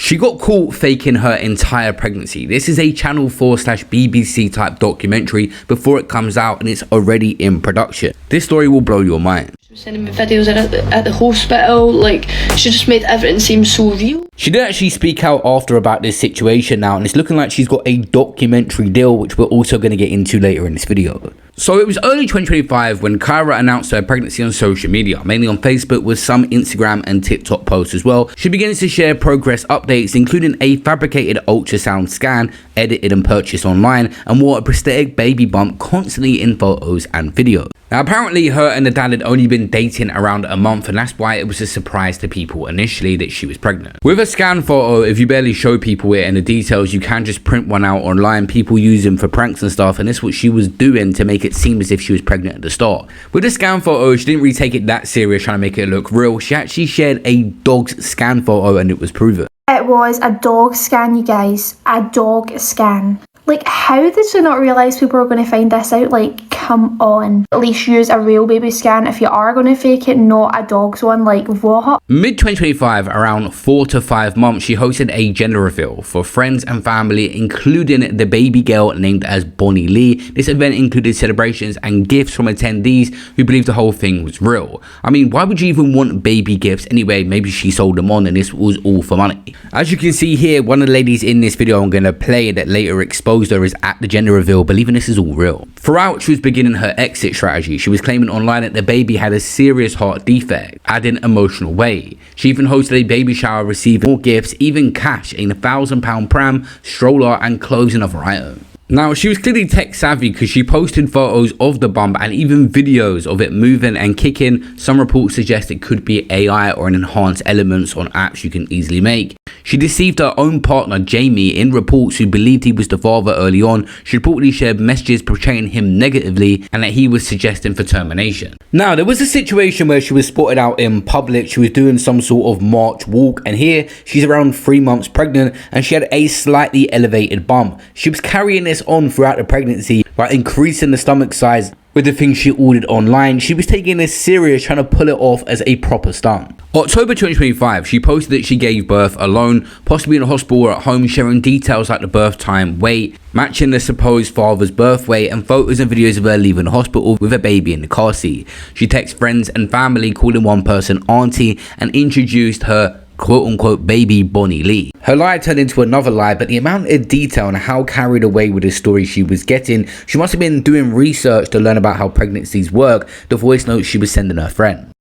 She got caught faking her entire pregnancy. This is a Channel 4/BBC type documentary before it comes out, and it's already in production. This story will blow your mind. She was sending me videos at the hospital, like she just made everything seem so real. She did actually speak out after about this situation now, and it's looking like she's got a documentary deal, which we're also going to get into later in this video. So it was early 2025 when Kyra announced her pregnancy on social media, mainly on Facebook with some Instagram and TikTok posts as well. She begins to share progress updates, including a fabricated ultrasound scan, edited and purchased online, and wore a prosthetic baby bump constantly in photos and videos. Now apparently her and the dad had only been dating around a month, and that's why it was a surprise to people initially that she was pregnant. With a scan photo, if you barely show people it and the details, you can just print one out online. People use them for pranks and stuff, and this is what she was doing to make it seem as if she was pregnant at the start. With the scan photo, she didn't really take it that serious, trying to make it look real. She actually shared a dog's scan photo, and it was proven. It was a dog scan, you guys. A dog scan. Like, how did you not realise people were going to find this out? Like, come on. At least use a real baby scan if you are going to fake it, not a dog's one. Like, what? Mid-2025, around 4 to 5 months, she hosted a gender reveal for friends and family, including the baby girl named as Bonnie Lee. This event included celebrations and gifts from attendees who believed the whole thing was real. I mean, why would you even want baby gifts anyway? Maybe she sold them on and this was all for money. As you can see here, one of the ladies in this video I'm going to play that later exposed her is at the gender reveal, believing this is all real. Throughout, she was beginning her exit strategy. She was claiming online that the baby had a serious heart defect, adding emotional weight. She even hosted a baby shower, receiving more gifts, even cash, a £1,000 pram, stroller, and clothes and other items. Now, she was clearly tech savvy because she posted photos of the bump and even videos of it moving and kicking. Some reports suggest it could be AI or an enhanced elements on apps you can easily make. She deceived her own partner Jamie in reports who believed he was the father early on. She reportedly shared messages portraying him negatively and that he was suggesting for termination. Now, there was a situation where she was spotted out in public. She was doing some sort of march walk, and here she's around 3 months pregnant and she had a slightly elevated bump. She was carrying this on throughout the pregnancy by increasing the stomach size with the things she ordered online. She was taking this serious, trying to pull it off as a proper stunt. October 2025, she posted that she gave birth alone, possibly in a hospital or at home, sharing details like the birth time, weight, matching the supposed father's birth weight, and photos and videos of her leaving the hospital with a baby in the car seat. She texted friends and family, calling one person auntie, and introduced her quote-unquote baby Bonnie Lee. Her lie turned into another lie, but the amount of detail and how carried away with the story she was getting, she must have been doing research to learn about how pregnancies work. The voice notes she was sending her friend.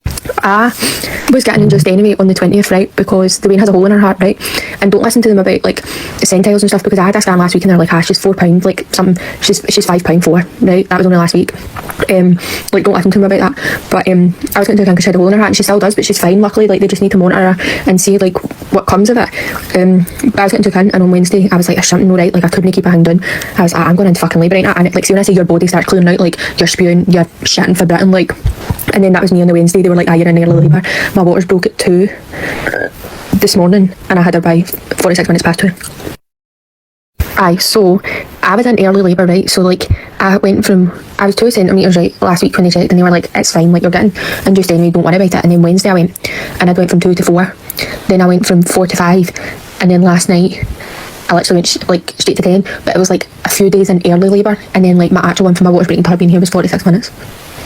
I was getting induced anyway on the 20th, right, because the Wayne has a hole in her heart, right, and don't listen to them about like the centiles and stuff, because I had a scan last week and they're like, she's £4, like something, she's £5.4, right, that was only last week. Like, don't listen to them about that. But I was getting to because she had a hole in her heart, and she still does, but she's fine, luckily. Like, they just need to monitor her and see like what comes of it. But I was getting took in, and on Wednesday I was like, there's something no right, like I couldn't keep a hand down. I was like, I'm going into fucking labour right now, and like, see when I say your body starts clearing out, like you're spewing, you're shitting for Britain, like. And then that was me on the Wednesday. They were like, you're in early labour. My waters broke at 2 this morning, and I had her by 46 minutes past 2. So I was in early labour, right, so like I was 2 centimetres, right, last week when they checked, and they were like, it's fine, like you're getting induced anyway, don't worry about it. And then Wednesday I went, and I went from 2 to 4, then I went from 4 to 5, and then last night I literally went like straight to 10, but it was like a few days in early labour, and then like my actual one for my waters breaking to her being here was 46 minutes.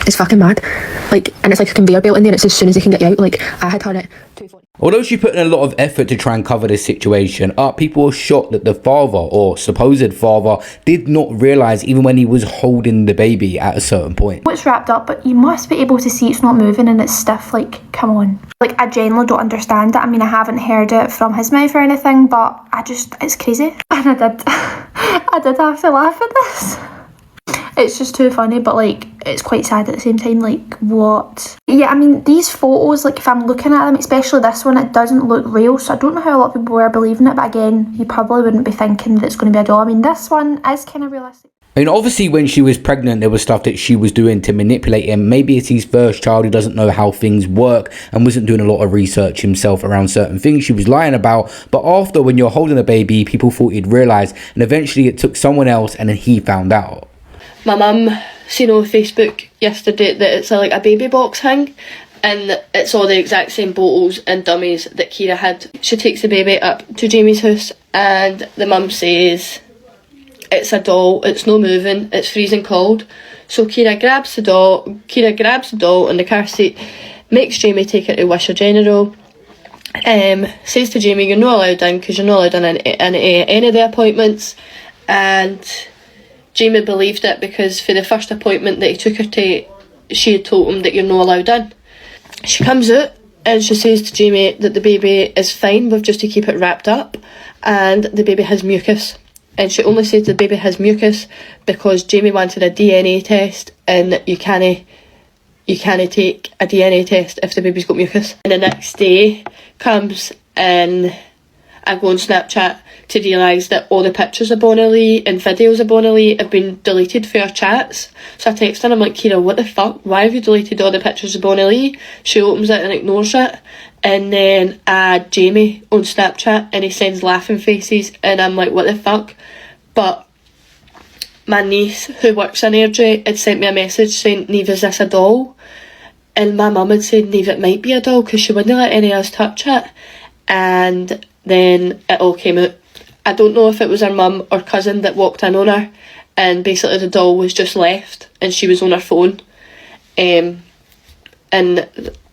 It's fucking mad. Like, and it's like a conveyor belt in there. It's as soon as they can get you out. Like, I had her at 2:40. Although she put in a lot of effort to try and cover this situation up, people were shocked that the father, or supposed father, did not realise even when he was holding the baby at a certain point. It's wrapped up, but you must be able to see it's not moving and it's stiff. Like, come on. Like, I genuinely don't understand it. I mean, I haven't heard it from his mouth or anything, but it's crazy. And I did have to laugh at this. It's just too funny, but like, it's quite sad at the same time. Like, what? Yeah, I mean, these photos, like, if I'm looking at them, especially this one, it doesn't look real, so I don't know how a lot of people were believing it, but again, you probably wouldn't be thinking that it's going to be a doll. I mean, this one is kind of realistic. I mean, obviously when she was pregnant, there was stuff that she was doing to manipulate him. Maybe it's his first child, he doesn't know how things work and wasn't doing a lot of research himself around certain things she was lying about. But after, when you're holding a baby, people thought he'd realise, and eventually it took someone else and then he found out. My mum seen on Facebook yesterday that it's like a baby box thing, and it's all the exact same bottles and dummies that Kira had. She takes the baby up to Jamie's house and the mum says it's a doll, it's no moving, it's freezing cold. So Kira grabs the doll in the car seat, makes Jamie take her to Wisher General, says to Jamie, you're not allowed in because you're not allowed in any of the appointments. And Jamie believed it because for the first appointment that he took her to, she had told him that you're not allowed in. She comes out and she says to Jamie that the baby is fine, we've just to keep it wrapped up, and the baby has mucus. And she only says the baby has mucus because Jamie wanted a DNA test, and you can't take a DNA test if the baby's got mucus. And the next day comes and I go on Snapchat to realise that all the pictures of Bonnie Lee and videos of Bonnie Lee have been deleted for our chats. So I text her and I'm like, Kira, what the fuck? Why have you deleted all the pictures of Bonnie Lee? She opens it and ignores it. And then I add Jamie on Snapchat and he sends laughing faces and I'm like, what the fuck? But my niece, who works in Airdrie, had sent me a message saying, Niamh, is this a doll? And my mum had said, Niamh, it might be a doll because she wouldn't let any of us touch it. And then it all came out. I don't know if it was her mum or cousin that walked in on her, and basically the doll was just left and she was on her phone, and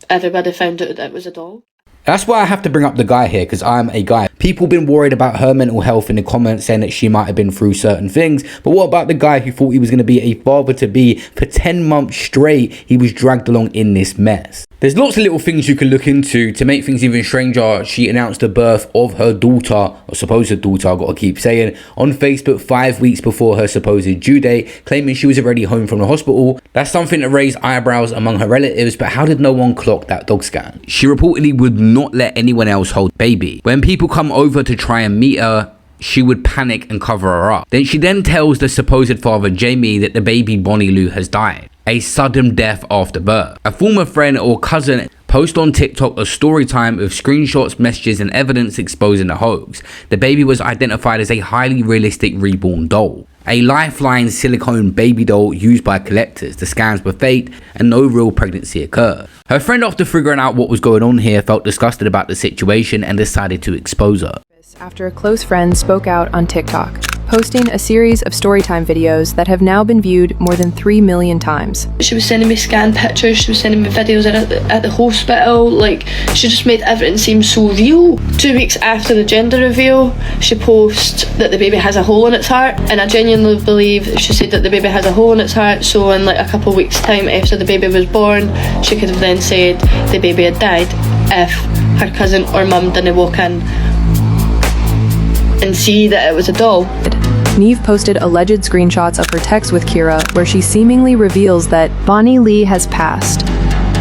everybody found out that it was a doll. That's why I have to bring up the guy here, because I'm a guy. People been worried about her mental health in the comments, saying that she might have been through certain things. But what about the guy who thought he was going to be a father-to-be for 10 months straight? He was dragged along in this mess. There's lots of little things you can look into to make things even stranger. She announced the birth of her daughter, or supposed daughter, I've got to keep saying, on Facebook 5 weeks before her supposed due date, claiming she was already home from the hospital. That's something that raised eyebrows among her relatives, but how did no one clock that dog scan? She reportedly would not let anyone else hold baby. When people come over to try and meet her, she would panic and cover her up. She then tells the supposed father Jamie that the baby Bonnie Lou has died. A sudden death after birth. A former friend or cousin post on TikTok a story time of screenshots, messages and evidence exposing the hoax. The baby was identified as a highly realistic reborn doll. A lifeline silicone baby doll used by collectors. The scans were faked and no real pregnancy occurred. Her friend, after figuring out what was going on here, felt disgusted about the situation and decided to expose her. After a close friend spoke out on TikTok, posting a series of storytime videos that have now been viewed more than 3 million times. She was sending me scanned pictures, she was sending me videos at the hospital, like she just made everything seem so real. 2 weeks after the gender reveal, she posts that the baby has a hole in its heart, and I genuinely believe she said that the baby has a hole in its heart, so in like a couple of weeks time after the baby was born, she could have then said the baby had died if her cousin or mum didn't walk in and see that it was a doll. Niamh posted alleged screenshots of her text with Kira where she seemingly reveals that Bonnie Lee has passed.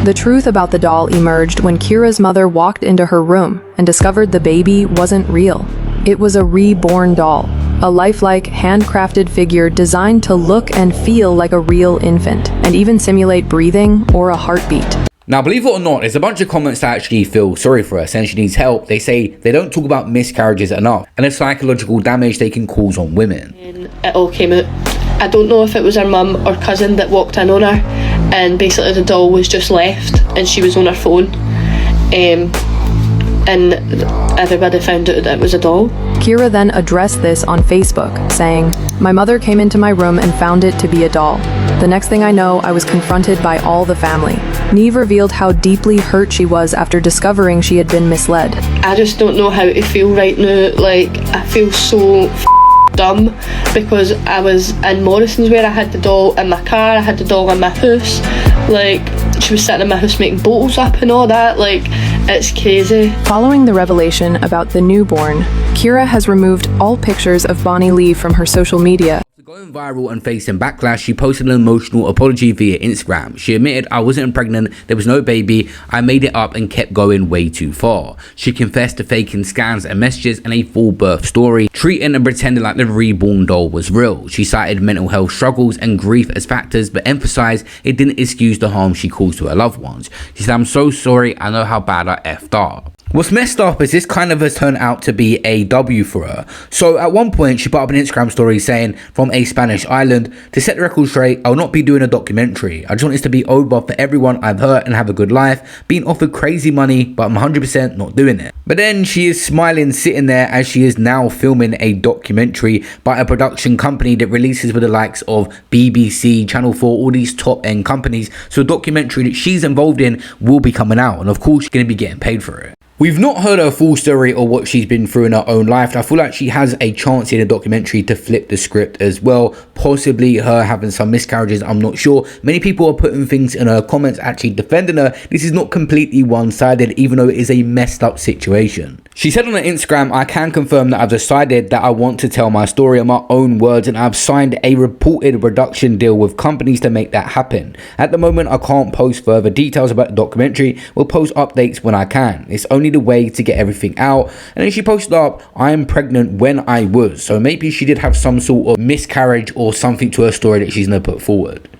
The truth about the doll emerged when Kira's mother walked into her room and discovered the baby wasn't real. It was a reborn doll, a lifelike, handcrafted figure designed to look and feel like a real infant, and even simulate breathing or a heartbeat. Now, believe it or not, there's a bunch of comments that actually feel sorry for her, saying she needs help. They say they don't talk about miscarriages enough and the psychological damage they can cause on women. And it all came out. I don't know if it was her mum or cousin that walked in on her, and basically the doll was just left and she was on her phone, and everybody found out that it was a doll. Kira then addressed this on Facebook, saying, "My mother came into my room and found it to be a doll. The next thing I know, I was confronted by all the family." Niamh revealed how deeply hurt she was after discovering she had been misled. I just don't know how to feel right now. Like, I feel so dumb because I was in Morrison's where I had the doll in my car, I had the doll in my house. Like, she was sitting in my house making bottles up and all that. Like, it's crazy. Following the revelation about the newborn, Kira has removed all pictures of Bonnie Lee from her social media. Going viral and facing backlash, she posted an emotional apology via Instagram. She admitted, "I wasn't pregnant, there was no baby, I made it up and kept going way too far." She confessed to faking scans and messages and a full birth story, treating and pretending like the reborn doll was real. She cited mental health struggles and grief as factors, but emphasized it didn't excuse the harm she caused to her loved ones. She said, "I'm so sorry, I know how bad I effed up." What's messed up is this kind of has turned out to be a W for her. So at one point she put up an Instagram story saying, from a Spanish island, to set the record straight, I'll not be doing a documentary. I just want this to be over for everyone I've hurt and have a good life. Being offered crazy money, but I'm 100% not doing it. But then she is smiling sitting there as she is now filming a documentary by a production company that releases with the likes of BBC, Channel 4, all these top end companies. So a documentary that she's involved in will be coming out, and of course she's going to be getting paid for it. We've not heard her full story or what she's been through in her own life. And I feel like she has a chance in a documentary to flip the script as well. Possibly her having some miscarriages, I'm not sure. Many people are putting things in her comments actually defending her. This is not completely one-sided, even though it is a messed up situation. She said on her Instagram, I can confirm that I've decided that I want to tell my story in my own words, and I've signed a reported production deal with companies to make that happen. At the moment, I can't post further details about the documentary. We'll post updates when I can. It's only the way to get everything out. And then she posted up, I am pregnant when I was. So maybe she did have some sort of miscarriage or something to her story that she's going to put forward.